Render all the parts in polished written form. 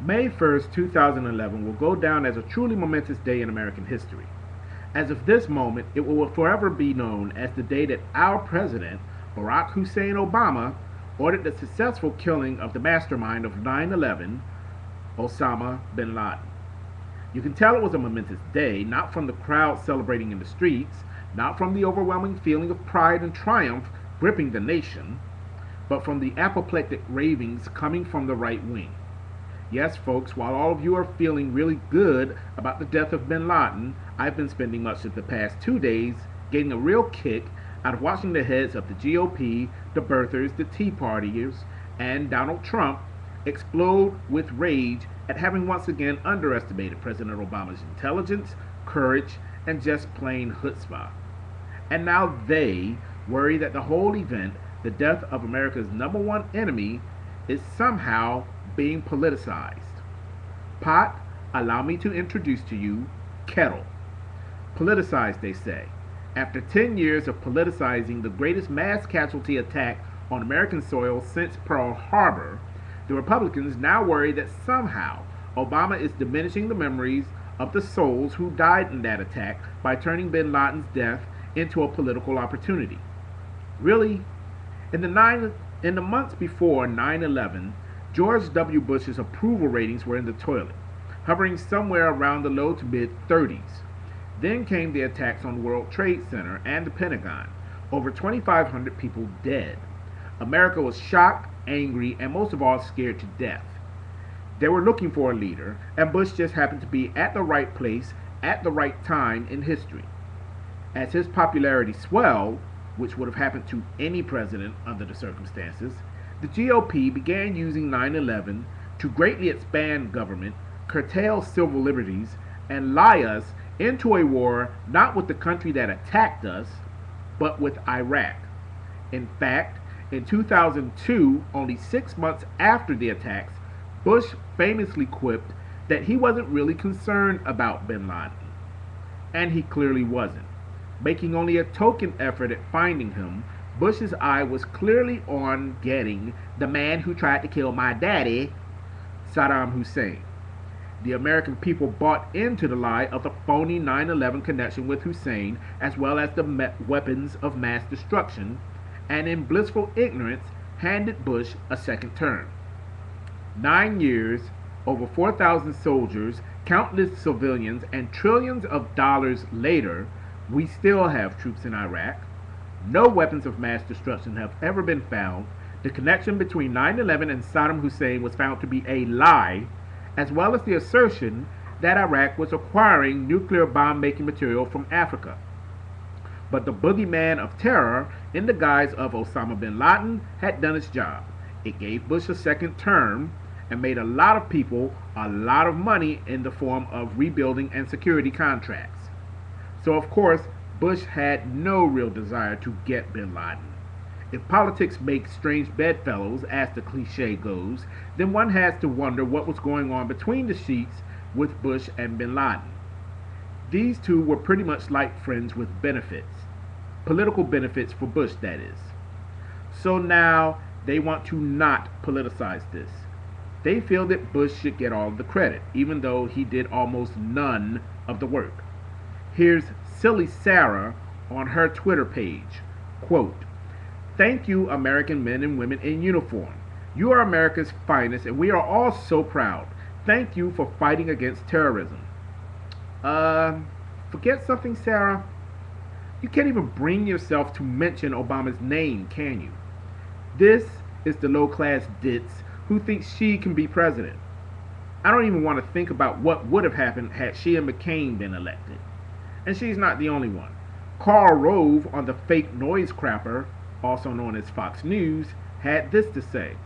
May 1st, 2011 will go down as a truly momentous day in American history. As of this moment, it will forever be known as the day that our president, Barack Hussein Obama, ordered the successful killing of the mastermind of 9/11, Osama bin Laden. You can tell it was a momentous day, not from the crowd celebrating in the streets, not from the overwhelming feeling of pride and triumph gripping the nation, but from the apoplectic ravings coming from the right wing. Yes, folks, while all of you are feeling really good about the death of bin Laden, I've been spending much of the past 2 days getting a real kick out of watching the heads of the GOP, the birthers, the Tea Partiers, and Donald Trump explode with rage at having once again underestimated President Obama's intelligence, courage, and just plain chutzpah. And now they worry that the whole event, the death of America's number one enemy, is somehow being politicized. Pot, allow me to introduce to you Kettle. Politicized, they say. After 10 years of politicizing the greatest mass casualty attack on American soil since Pearl Harbor, the Republicans now worry that somehow Obama is diminishing the memories of the souls who died in that attack by turning bin Laden's death into a political opportunity. Really? In the months before 9/11, George W. Bush's approval ratings were in the toilet, hovering somewhere around the low to mid 30s. Then came the attacks on World Trade Center and the Pentagon, over 2,500 people dead. America was shocked, angry, and most of all scared to death. They were looking for a leader, and Bush just happened to be at the right place at the right time in history. As his popularity swelled, which would have happened to any president under the circumstances, the GOP began using 9/11 to greatly expand government, curtail civil liberties, and lie us into a war not with the country that attacked us, but with Iraq. In fact, in 2002, only 6 months after the attacks, Bush famously quipped that he wasn't really concerned about bin Laden. And he clearly wasn't. Making only a token effort at finding him, Bush's eye was clearly on getting the man who tried to kill my daddy, Saddam Hussein. The American people bought into the lie of the phony 9/11 connection with Hussein, as well as the weapons of mass destruction, and in blissful ignorance handed Bush a second term. 9 years, over 4,000 soldiers, countless civilians, and trillions of dollars later, we still have troops in Iraq. No weapons of mass destruction have ever been found. The connection between 9/11 and Saddam Hussein was found to be a lie, as well as the assertion that Iraq was acquiring nuclear bomb-making material from Africa. But the boogeyman of terror, in the guise of Osama bin Laden, had done its job. It gave Bush a second term and made a lot of people a lot of money in the form of rebuilding and security contracts. So of course, Bush had no real desire to get bin Laden. If politics makes strange bedfellows, as the cliche goes, then one has to wonder what was going on between the sheets with Bush and bin Laden. These two were pretty much like friends with benefits. Political benefits for Bush, that is. So now they want to not politicize this. They feel that Bush should get all of the credit, even though he did almost none of the work. Here's Silly Sarah on her Twitter page. Quote, "Thank you, American men and women in uniform. You are America's finest, and we are all so proud. Thank you for fighting against terrorism." Forget something, Sarah? You can't even bring yourself to mention Obama's name, can you? This is the low-class ditz who thinks she can be president. I don't even want to think about what would have happened had she and McCain been elected. And she's not the only one. Karl Rove on the fake noise crapper, also known as Fox News, had this to say,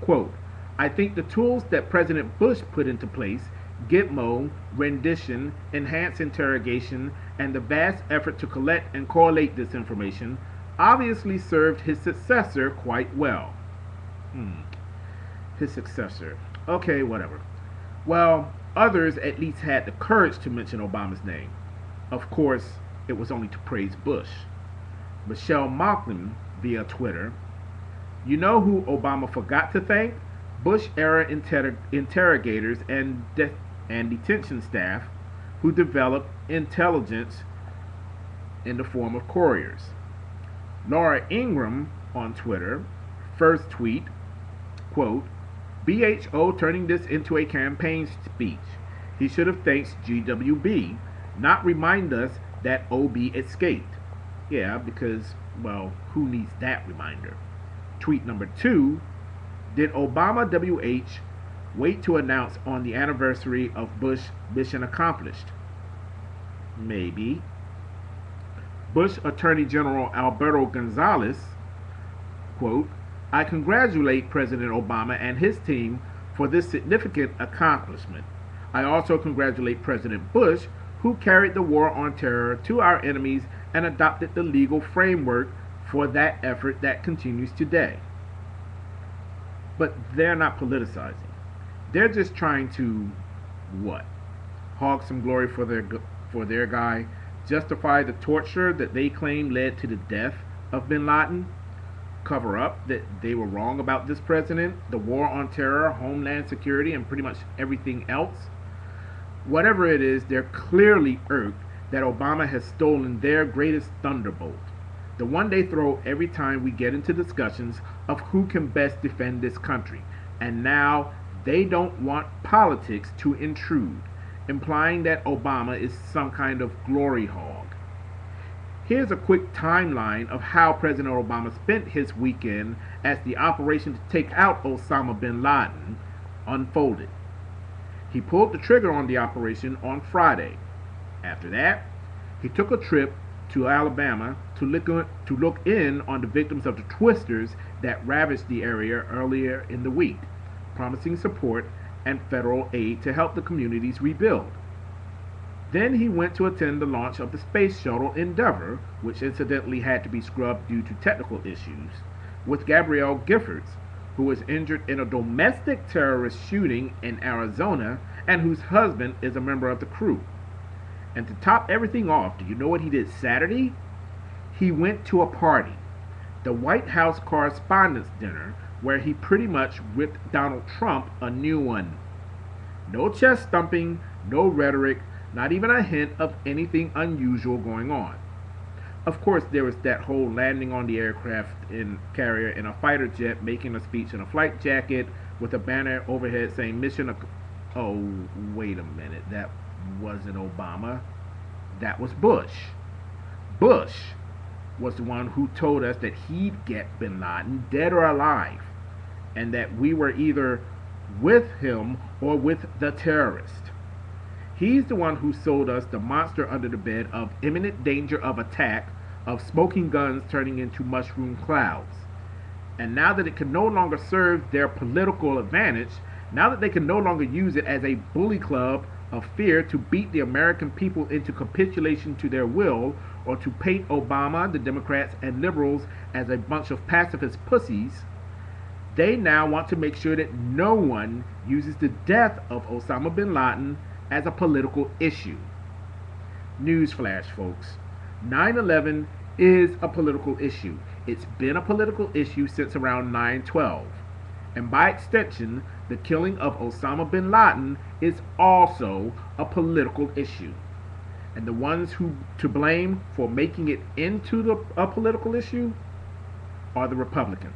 quote, "I think the tools that President Bush put into place, Gitmo, rendition, enhanced interrogation, and the vast effort to collect and correlate this information obviously served his successor quite well." His successor. Okay, whatever. Well, others at least had the courage to mention Obama's name. Of course, it was only to praise Bush. Michelle Malkin via Twitter, "You know who Obama forgot to thank? Bush-era interrogators and detention staff who developed intelligence in the form of couriers. Laura Ingraham on Twitter first tweet, quote, BHO turning this into a campaign speech. He should have thanked GWB, not remind us that OB escaped. Yeah, because, well, who needs that reminder? Tweet number 2, did Obama WH wait to announce on the anniversary of Bush mission accomplished? Maybe. Bush Attorney General Alberto Gonzales, quote, I congratulate President Obama and his team for this significant accomplishment. I also congratulate President Bush, who carried the war on terror to our enemies and adopted the legal framework for that effort that continues today. But they're not politicizing. They're just trying to, what? Hog some glory for their guy, justify the torture that they claim led to the death of bin Laden, cover up that they were wrong about this president, the war on terror, homeland security, and pretty much everything else. Whatever it is, they're clearly irked that Obama has stolen their greatest thunderbolt, the one they throw every time we get into discussions of who can best defend this country. And now they don't want politics to intrude, implying that Obama is some kind of glory hog. Here's a quick timeline of how President Obama spent his weekend as the operation to take out Osama bin Laden unfolded. He pulled the trigger on the operation on Friday. After that, he took a trip to Alabama to look in on the victims of the twisters that ravaged the area earlier in the week, promising support and federal aid to help the communities rebuild. Then he went to attend the launch of the space shuttle Endeavour, which incidentally had to be scrubbed due to technical issues, with Gabrielle Giffords, who was injured in a domestic terrorist shooting in Arizona and whose husband is a member of the crew. And to top everything off, do you know what he did Saturday? He went to a party, the White House Correspondents' Dinner, where he pretty much whipped Donald Trump a new one. No chest thumping, no rhetoric, not even a hint of anything unusual going on. Of course, there was that whole landing on the aircraft carrier in a fighter jet, making a speech in a flight jacket with a banner overhead saying oh, wait a minute, that wasn't Obama. That was Bush. Bush was the one who told us that he'd get bin Laden, dead or alive, and that we were either with him or with the terrorist. He's the one who sold us the monster under the bed of imminent danger of attack, of smoking guns turning into mushroom clouds. And now that it can no longer serve their political advantage, now that they can no longer use it as a bully club of fear to beat the American people into capitulation to their will, or to paint Obama, the Democrats, and liberals as a bunch of pacifist pussies, they now want to make sure that no one uses the death of Osama bin Laden as a political issue. Newsflash, folks. 9/11 is a political issue. It's been a political issue since around 9/12. And by extension, the killing of Osama bin Laden is also a political issue. And the ones who to blame for making it into a political issue are the Republicans.